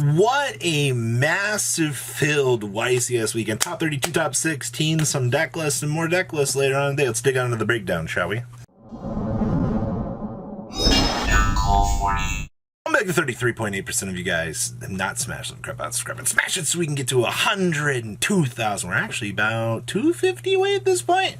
What a massive filled YCS weekend. Top 32, top 16, some deck lists, and more deck lists later on in the day. Let's dig on into the breakdown, shall we? I'm back to 33.8% of you guys have not smashed them. Crap out, scrap and smash it so we can get to 102,000. We're actually about 250 away at this point.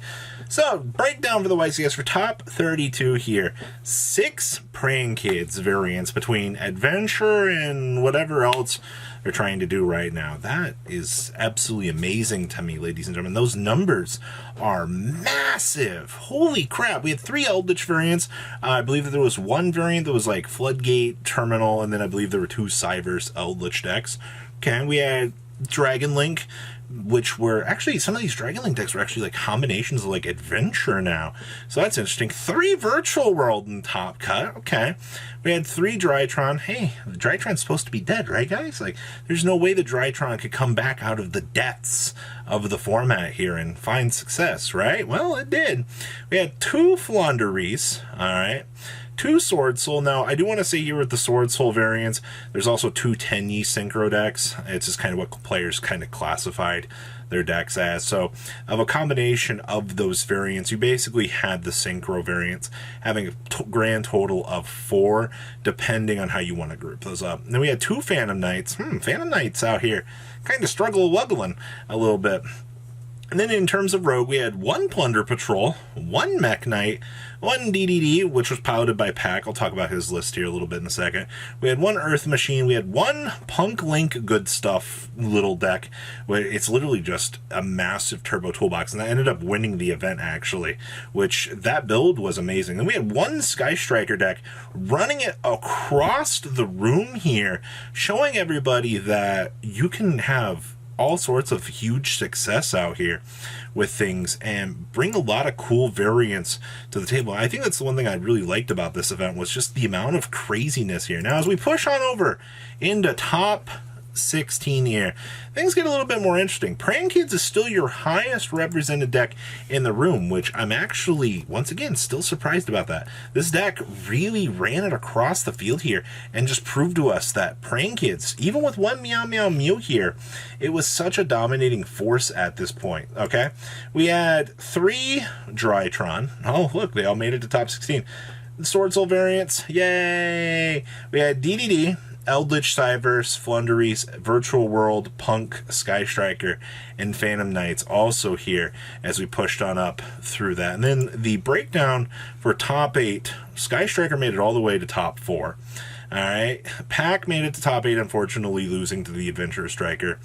So, breakdown for the YCS for top 32 here. 6 Praying Kids variants between adventure and whatever else they're trying to do right now. That is absolutely amazing to me, ladies and gentlemen. Those numbers are massive. Holy crap. We had 3 Eldritch variants. I believe that there was one variant that was like Floodgate, Terminal, and then I believe there were 2 Cyverse Eldritch decks. Okay, we had Dragon Link, which were actually, some of these Dragon Link decks were actually like combinations of like adventure now. So that's interesting. 3 Virtual World in top cut. Okay. We had 3 Drytron. Hey, the Drytron's supposed to be dead, right, guys? Like, there's no way the Drytron could come back out of the depths of the format here and find success, right? Well, it did. We had 2 Flunderies, all right? 2 Sword Soul. Now, I do want to say here with the Sword Soul variants, there's also 2 Tenyi Synchro decks. It's just kind of what players kind of classified their decks as. So, of a combination of those variants, you basically had the Synchro variants having a grand total of 4, depending on how you want to group those up. And then we had 2 Phantom Knights. Phantom Knights out here kind of wuggling a little bit. And then in terms of Rogue, we had 1 Plunder Patrol, 1 Mech Knight, 1 DDD, which was piloted by Pack. I'll talk about his list here a little bit in a second. We had 1 Earth Machine. We had 1 Punk Link Good Stuff little deck, where it's literally just a massive turbo toolbox. And that ended up winning the event, actually, which that build was amazing. Then we had 1 Sky Striker deck running it across the room here, showing everybody that you can have all sorts of huge success out here with things and bring a lot of cool variants to the table. I think that's the one thing I really liked about this event was just the amount of craziness here. Now, as we push on over into top 16 here, things get a little bit more interesting. Praying Kids is still your highest represented deck in the room, which I'm actually, once again, still surprised about that. This deck really ran it across the field here and just proved to us that Praying Kids, even with 1 Meow Meow Mew here, it was such a dominating force at this point, okay? We had 3 Drytron. Oh, look, they all made it to top 16. The Sword Soul variants, yay! We had DDD, Eldritch, Cyverse, Flunderies, Virtual World, Punk, Sky Striker, and Phantom Knights also here as we pushed on up through that. And then the breakdown for top 8, Sky Striker made it all the way to top 4. Alright, Pack made it to top 8, unfortunately losing to the Adventurer Striker.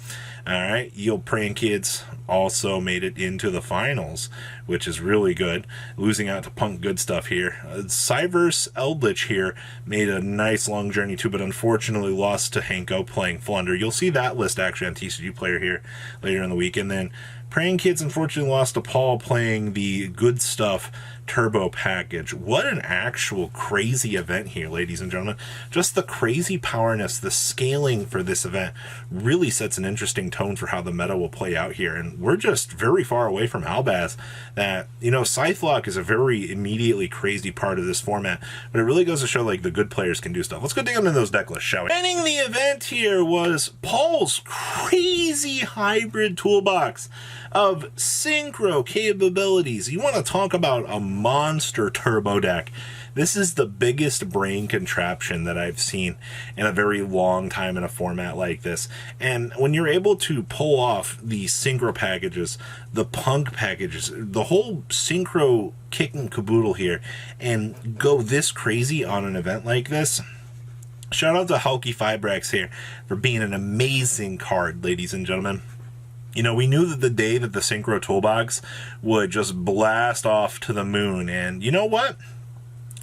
Alright, Yield Praying Kids also made it into the finals, which is really good. Losing out to Punk Good Stuff here. Cyverse Eldritch here made a nice long journey too, but unfortunately lost to Hanko playing Flunder. You'll see that list actually on TCG Player here later in the week. And then Praying Kids unfortunately lost to Paul playing the Good Stuff Turbo package. What an actual crazy event here, ladies and gentlemen. Just the crazy powerness, the scaling for this event really sets an interesting tone for how the meta will play out here. And we're just very far away from Albaz that, you know, Scythelock is a very immediately crazy part of this format, but it really goes to show like the good players can do stuff. Let's go dig into those deck lists, shall we? Ending the event here was Paul's crazy hybrid toolbox of synchro capabilities. You want to talk about a monster turbo deck. This is the biggest brain contraption that I've seen in a very long time in a format like this. And when you're able to pull off the synchro packages, the punk packages, the whole synchro kit and caboodle here, and go this crazy on an event like this, shout out to Hulky Fibrex here for being an amazing card, ladies and gentlemen. You know, we knew that the day that the Synchro Toolbox would just blast off to the moon, and you know what?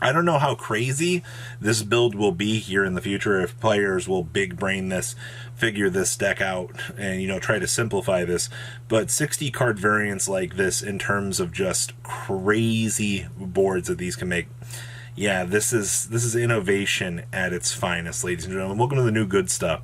I don't know how crazy this build will be here in the future, if players will big brain this, figure this deck out, and, you know, try to simplify this, but 60 card variants like this in terms of just crazy boards that these can make, Yeah, this is innovation at its finest, ladies and gentlemen. Welcome to the new good stuff.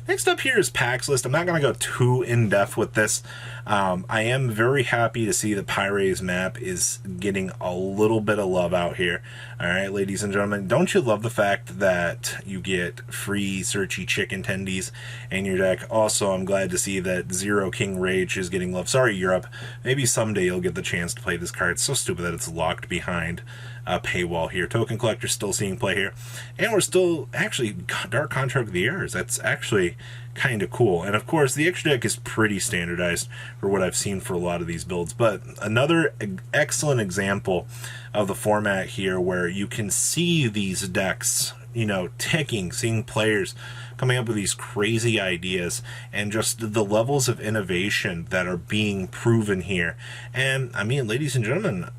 Next up here is packs list. I'm not going to go too in-depth with this. I am very happy to see that Pyre's map is getting a little bit of love out here. All right, ladies and gentlemen, don't you love the fact that you get free Searchy Chicken Tendies in your deck? Also, I'm glad to see that Zero King Rage is getting love. Sorry, Europe. Maybe someday you'll get the chance to play this card. It's so stupid that it's locked behind a paywall here. Token Collector still seeing play here. And we're still, actually, Dark Contract of the Errors. That's actually kind of cool. And of course, the extra deck is pretty standardized for what I've seen for a lot of these builds. But another excellent example of the format here where you can see these decks, you know, ticking, seeing players coming up with these crazy ideas and just the levels of innovation that are being proven here. And I mean, ladies and gentlemen,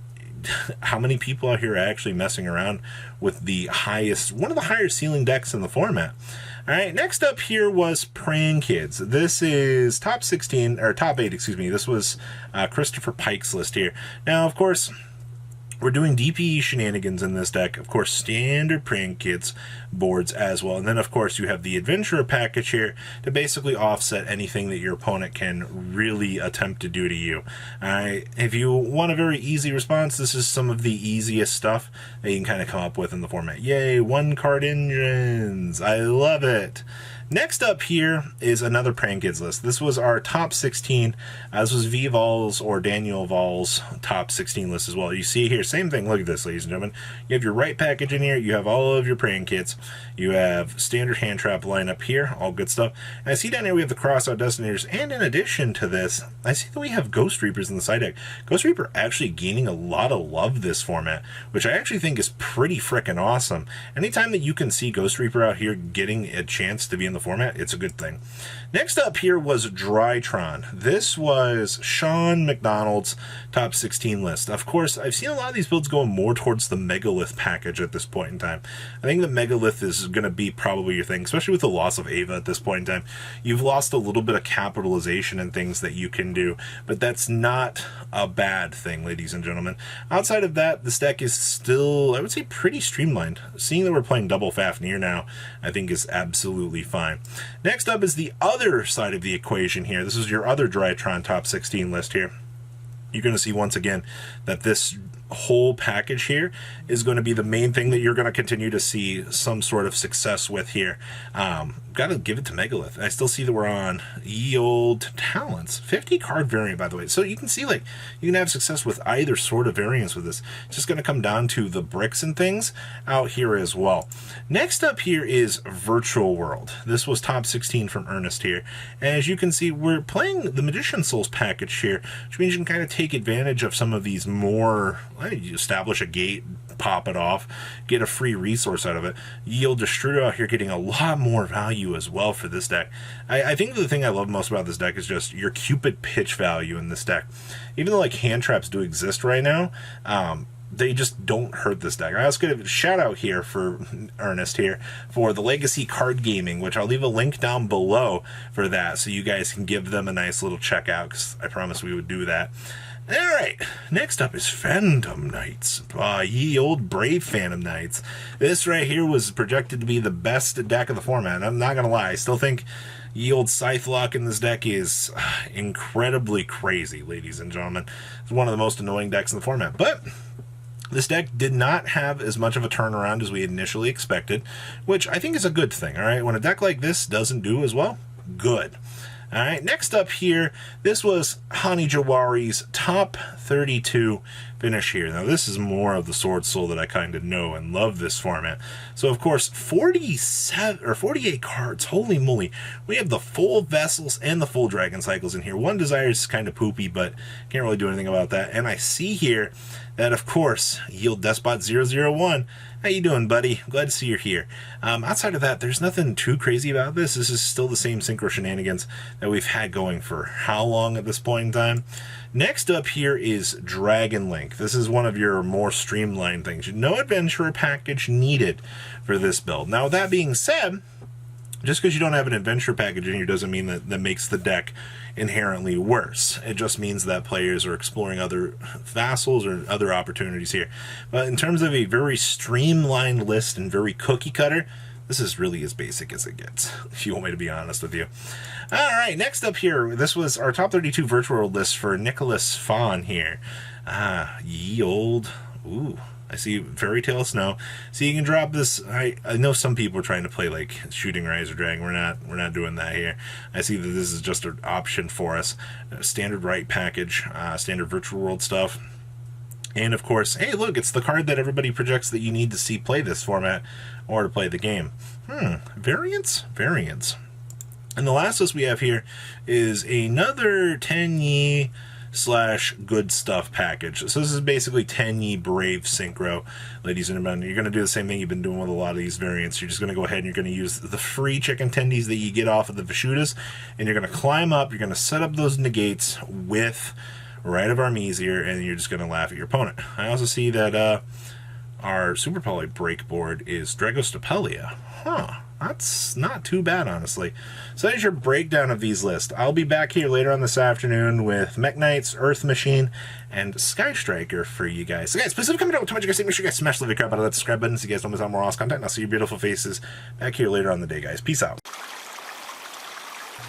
how many people out here are actually messing around with the highest, one of the higher ceiling decks in the format? All right, next up here was Praying Kids. This is top 16, or top 8, excuse me. This was Christopher Pike's list here. Now, of course, we're doing DPE shenanigans in this deck. Of course, standard Praying Kids boards as well. And then, of course, you have the Adventurer package here to basically offset anything that your opponent can really attempt to do to you. If you want a very easy response, this is some of the easiest stuff that you can kind of come up with in the format. Yay, one-card engines. I love it. Next up here is another Praying Kids list. This was our top 16. This was V Vol's or Daniel Vol's top 16 list as well. You see here, same thing. Look at this, ladies and gentlemen. You have your right package in here. You have all of your Praying Kids. You have standard hand trap lineup here. All good stuff. And I see down here we have the Crossout Destinators. And in addition to this, I see that we have Ghost Reapers in the side deck. Ghost Reaper actually gaining a lot of love this format, which I actually think is pretty freaking awesome. Anytime that you can see Ghost Reaper out here getting a chance to be in the format, it's a good thing. Next up here was Drytron. This was Sean McDonald's top 16 list. Of course, I've seen a lot of these builds going more towards the megalith package at this point in time. I think the megalith is going to be probably your thing, especially with the loss of Ava at this point in time. You've lost a little bit of capitalization and things that you can do, but that's not a bad thing, ladies and gentlemen. Outside of that, this deck is still, I would say, pretty streamlined. Seeing that we're playing double Fafnir now, I think is absolutely fine. Next up is the other side of the equation here. This is your other Drytron top 16 list here. You're going to see once again that this whole package here is going to be the main thing that you're going to continue to see some sort of success with here. Got to give it to Megalith. I still see that we're on ye old talents. 50 card variant, by the way. So you can see, like, you can have success with either sort of variance with this. It's just going to come down to the bricks and things out here as well. Next up here is Virtual World. This was top 16 from Ernest here. As you can see, we're playing the Magician Souls package here, which means you can kind of take advantage of some of these more, you establish a gate, pop it off, get a free resource out of it. Yield Destroyer out here getting a lot more value as well for this deck. I think the thing I love most about this deck is just your Cupid pitch value in this deck. Even though like hand traps do exist right now, they just don't hurt this deck. I also give a shout out here for Ernest here for the Legacy Card Gaming, which I'll leave a link down below for that so you guys can give them a nice little check out, because I promised we would do that. Alright, next up is Phantom Knights. Ye old brave Phantom Knights. This right here was projected to be the best deck of the format. I'm not going to lie, I still think ye old Scythe Lock in this deck is incredibly crazy, ladies and gentlemen. It's one of the most annoying decks in the format. But this deck did not have as much of a turnaround as we initially expected, which I think is a good thing, alright? When a deck like this doesn't do as well, good. Alright, next up here, this was Hani Jawari's top 32 finish here. Now, this is more of the Sword Soul that I kind of know and love this format. So, of course, 47 or 48 cards. Holy moly. We have the full Vessels and the full Dragon Cycles in here. One Desire is kind of poopy, but can't really do anything about that. And I see here that, of course, Yield Despot 001. How you doing, buddy? Glad to see you're here. Outside of that, there's nothing too crazy about this. This is still the same Synchro Shenanigans that we've had going for how long at this point in time? Next up here is Dragon Link. This is one of your more streamlined things. No Adventurer package needed for this build. Now, with that being said, Just because you don't have an adventure package in here doesn't mean that makes the deck inherently worse. It just means that players are exploring other vassals or other opportunities here. But in terms of a very streamlined list and very cookie cutter, this is really as basic as it gets, if you want me to be honest with you. All right, next up here, this was our top 32 virtual world list for Nicholas Fawn here. Ye old, ooh. I see Fairy Tale Snow. So you can drop this. I know some people are trying to play like Shooting Rise or Dragon. We're not doing that here. I see that this is just an option for us. Standard right package, standard virtual world stuff. And of course, hey look, it's the card that everybody projects that you need to see play this format or to play the game. Variance? Variance. And the last list we have here is another 10 Yi / good stuff package. So this is basically 10 Yi Brave Synchro, ladies and gentlemen. You're going to do the same thing you've been doing with a lot of these variants. You're just going to go ahead and you're going to use the free chicken tendies that you get off of the Vishudas, and you're going to climb up, you're going to set up those negates with Rite of Armies here, and you're just going to laugh at your opponent. I also see that our Super Poly break board is Dragostopelia. That's not too bad, honestly. So that is your breakdown of these lists. I'll be back here later on this afternoon with Mech Knights, Earth Machine, and Sky Striker for you guys. So guys, please leave a comment down what you guys think. Make sure you guys smash the crap out of that subscribe button so you guys don't miss out on more awesome content. And I'll see your beautiful faces back here later on the day, guys. Peace out.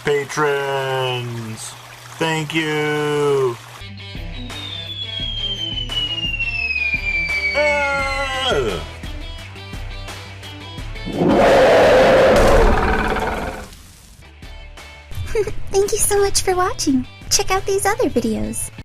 Patrons, thank you. Thank you so much for watching. Check out these other videos.